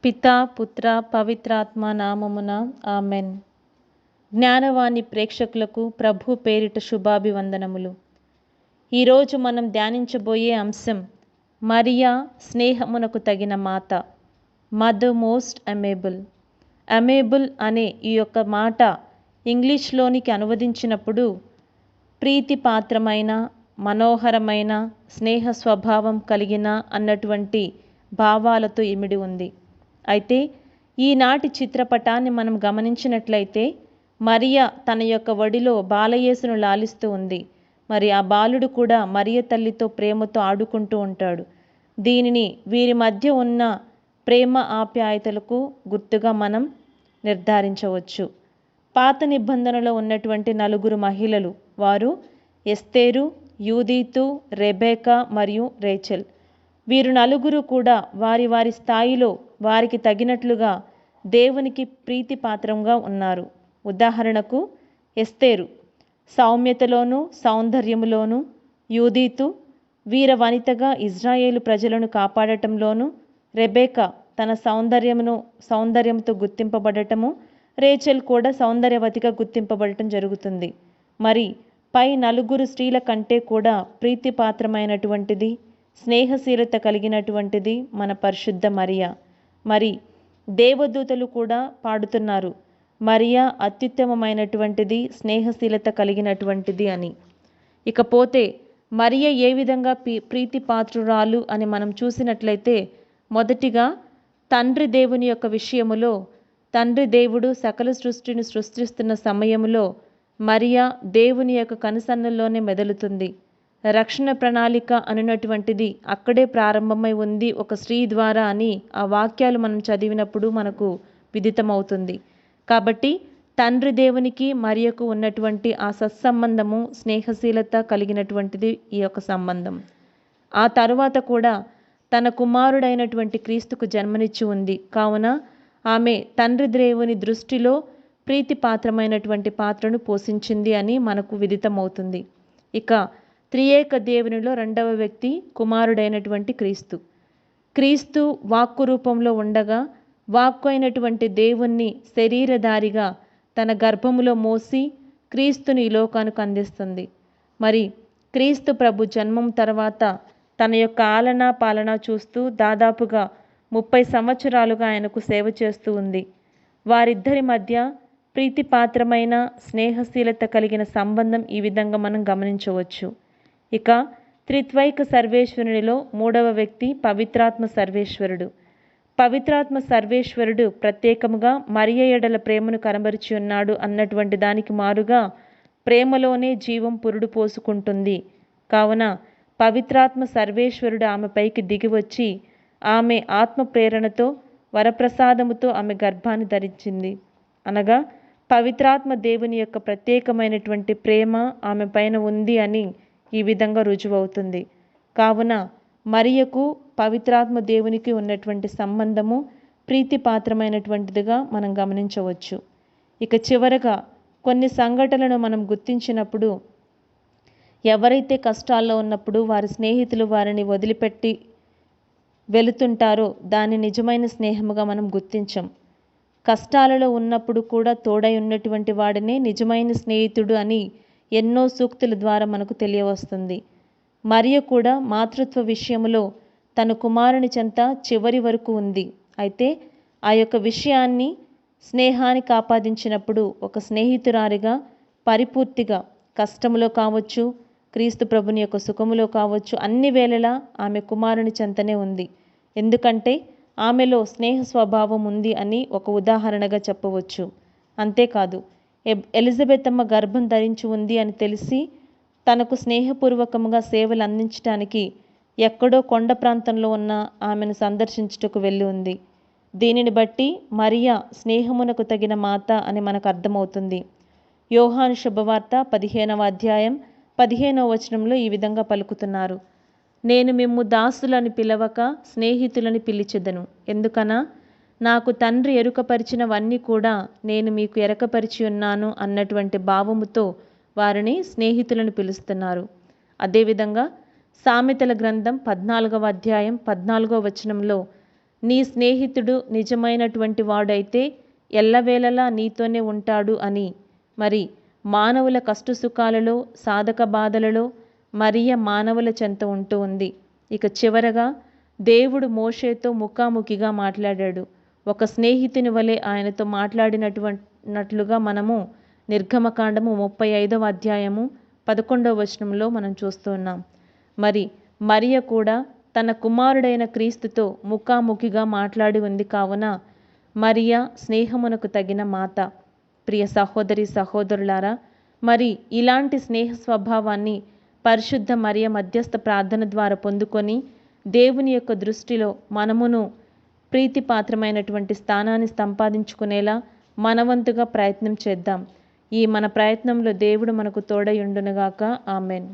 పితా పుత్ర పవిత్రాత్మ నామమున ఆమెన్. జ్ఞానవాణి ప్రేక్షకులకు ప్రభు పేరిట శుభాభివందనములు. ఈరోజు మనం ధ్యానించబోయే అంశం మరియా స్నేహమునకు తగిన మాత, మదర్ మోస్ట్ అమేబుల్. అమేబుల్ అనే ఈ యొక్క మాట ఇంగ్లీష్లోనికి అనువదించినప్పుడు ప్రీతిపాత్రమైన, మనోహరమైన, స్నేహ స్వభావం కలిగిన అన్నటువంటి భావాలతో ఇమిడి ఉంది. అయితే ఈనాటి చిత్రపటాన్ని మనం గమనించినట్లయితే మరియ తన యొక్క ఒడిలో బాలయేసును లాలిస్తూ ఉంది. మరి ఆ బాలుడు కూడా మరియ తల్లితో ప్రేమతో ఆడుకుంటూ ఉంటాడు. దీనిని వీరి మధ్య ఉన్న ప్రేమ ఆప్యాయతలకు గుర్తుగా మనం నిర్ధారించవచ్చు. పాత నిబంధనలో ఉన్నటువంటి నలుగురు మహిళలు, వారు ఎస్తేరు, యూదీతు, రెబేకా మరియు రేచెల్. వీరు నలుగురు కూడా వారి వారి స్థాయిలో వారికి తగినట్లుగా దేవునికి ప్రీతిపాత్రంగా ఉన్నారు. ఉదాహరణకు ఎస్తేరు సౌమ్యతలోను సౌందర్యములోను, యూదీతు వీర వనితగా ఇజ్రాయేలు ప్రజలను కాపాడటంలోను, రెబేకా తన సౌందర్యంతో గుర్తింపబడటము, రేచెల్ కూడా సౌందర్యవతిగా గుర్తింపబడటం జరుగుతుంది. మరి పై నలుగురు స్త్రీల కంటే కూడా ప్రీతిపాత్రమైనటువంటిది, స్నేహశీలత కలిగినటువంటిది మన పరిశుద్ధ మరియా. మరి దేవదూతలు కూడా పాడుతున్నారు, మరియా అత్యుత్తమమైనటువంటిది, స్నేహశీలత కలిగినటువంటిది అని. ఇకపోతే మరియ ఏ విధంగా ప్రీతిపాత్రురాలు అని మనం చూసినట్లయితే, మొదటిగా తండ్రి దేవుని యొక్క విషయములో, తండ్రి దేవుడు సకల సృష్టిని సృష్టిస్తున్న సమయంలో మరియా దేవుని యొక్క కనుసన్నల్లోనే మెదలుతుంది. రక్షణ ప్రణాళిక అనున్నటువంటిది అక్కడే ప్రారంభమై ఉంది ఒక స్త్రీ ద్వారా అని ఆ వాక్యాలు మనం చదివినప్పుడు మనకు విదితమవుతుంది. కాబట్టి తండ్రి దేవునికి మరియకు ఉన్నటువంటి ఆ సత్సంబంధము, స్నేహశీలత కలిగినటువంటిది ఈ యొక్క సంబంధం. ఆ తరువాత కూడా తన కుమారుడైనటువంటి క్రీస్తుకు జన్మనిచ్చి ఉంది. కావున ఆమె తండ్రి దేవుని దృష్టిలో ప్రీతిపాత్రమైనటువంటి పాత్రను పోషించింది అని మనకు విదితమవుతుంది. ఇక త్రియేక దేవునిలో రెండవ వ్యక్తి కుమారుడైనటువంటి క్రీస్తు. క్రీస్తు వాక్కు రూపంలో ఉండగా, వాక్కు అయినటువంటి దేవుణ్ణి శరీరధారిగా తన గర్భములో మోసి క్రీస్తుని ఈ లోకానికి అందిస్తుంది. మరి క్రీస్తు ప్రభు జన్మం తర్వాత తన యొక్క ఆలనా పాలన చూస్తూ దాదాపుగా 30 సంవత్సరాలుగా ఆయనకు సేవ చేస్తూ ఉంది. వారిద్దరి మధ్య ప్రీతిపాత్రమైన, స్నేహశీలత కలిగిన సంబంధం ఈ విధంగా మనం గమనించవచ్చు. ఇక త్రిత్వైక సర్వేశ్వరునిలో మూడవ వ్యక్తి పవిత్రాత్మ సర్వేశ్వరుడు. పవిత్రాత్మ సర్వేశ్వరుడు ప్రత్యేకముగా మరియ ఎడల ప్రేమను కనబరిచి ఉన్నాడు అన్నటువంటి దానికి మారుగా ప్రేమలోనే జీవం పురుడు పోసుకుంటుంది. కావున పవిత్రాత్మ సర్వేశ్వరుడు ఆమె పైకి దిగివచ్చి ఆమె ఆత్మ ప్రేరణతో, వరప్రసాదముతో ఆమె గర్భాన్ని ధరించింది. అనగా పవిత్రాత్మ దేవుని యొక్క ప్రత్యేకమైనటువంటి ప్రేమ ఆమె పైన ఉంది అని ఈ విధంగా రుజువవుతుంది. కావున మరియకు పవిత్రాత్మ దేవునికి ఉన్నటువంటి సంబంధము ప్రీతిపాత్రమైనటువంటిదిగా మనం గమనించవచ్చు. ఇక చివరగా కొన్ని సంఘటనలను మనం గుర్తించినప్పుడు, ఎవరైతే కష్టాల్లో ఉన్నప్పుడు వారి స్నేహితులు వారిని వదిలిపెట్టి వెళుతుంటారో దాన్ని నిజమైన స్నేహముగా మనం గుర్తించం. కష్టాలలో ఉన్నప్పుడు కూడా తోడై ఉన్నటువంటి వాడినే నిజమైన స్నేహితుడు అని ఎన్నో సూక్తుల ద్వారా మనకు తెలియవస్తుంది. మరియ కూడా మాతృత్వ విషయంలో తన కుమారుని చెంత చివరి వరకు ఉంది. అయితే ఆ యొక్క విషయాన్ని, స్నేహానికి ఆపాదించినప్పుడు ఒక స్నేహితురాలిగా పరిపూర్తిగా కష్టములో కావచ్చు, క్రీస్తు ప్రభుని యొక్క సుఖములో కావచ్చు, అన్ని వేళలా ఆమె కుమారుని చెంతనే ఉంది. ఎందుకంటే ఆమెలో స్నేహ స్వభావం ఉంది అని ఒక ఉదాహరణగా చెప్పవచ్చు. అంతేకాదు, ఎలిజబెతమ్మ గర్భం ధరించి ఉంది అని తెలిసి తనకు స్నేహపూర్వకముగా సేవలు అందించడానికి ఎక్కడో కొండ ప్రాంతంలో ఉన్న ఆమెను సందర్శించుటకు వెళ్ళి ఉంది. దీనిని బట్టి మరియా స్నేహమునకు తగిన మాత అని మనకు అర్థమవుతుంది. యోహాను శుభవార్త 15వ అధ్యాయం 15వ వచనంలో ఈ విధంగా పలుకుతున్నారు, నేను మిమ్ము దాసులని పిలవక స్నేహితులని పిలిచెదను. ఎందుకనా నాకు తండ్రి ఎరుకపరిచినవన్నీ కూడా నేను మీకు ఎరకపరిచి ఉన్నాను అన్నటువంటి భావముతో వారిని స్నేహితులను పిలుస్తున్నారు. అదేవిధంగా సామెతల గ్రంథం 14వ అధ్యాయం 14వ వచనంలో నీ స్నేహితుడు నిజమైనటువంటి వాడైతే ఎల్లవేళలా నీతోనే ఉంటాడు అని. మరి మానవుల కష్టసుఖాలలో, సాధక బాధలలో మరియ మానవుల చెంత ఉంటూ ఉంది. ఇక చివరగా దేవుడు మోషేతో ముఖాముఖిగా మాట్లాడాడు. ఒక స్నేహితుని వలె ఆయనతో మాట్లాడినట్లుగా మనము నిర్గమకాండము 35వ అధ్యాయము 11వ వచనంలో మనం చూస్తున్నాం. మరి మరియ కూడా తన కుమారుడైన క్రీస్తుతో ముఖాముఖిగా మాట్లాడి ఉంది కావున మరియ స్నేహమునకు తగిన మాత. ప్రియ సహోదరి సహోదరులారా, మరి ఇలాంటి స్నేహ స్వభావాన్ని పరిశుద్ధ మరియ మధ్యస్థ ప్రార్థన ద్వారా పొందుకొని దేవుని యొక్క దృష్టిలో మనమును ప్రీతిపాత్రమైనటువంటి స్థానాన్ని సంపాదించుకునేలా మనవంతుగా ప్రయత్నం చేద్దాం. ఈ మన ప్రయత్నంలో దేవుడు మనకు తోడై ఉండునుగాక. ఆమెన్.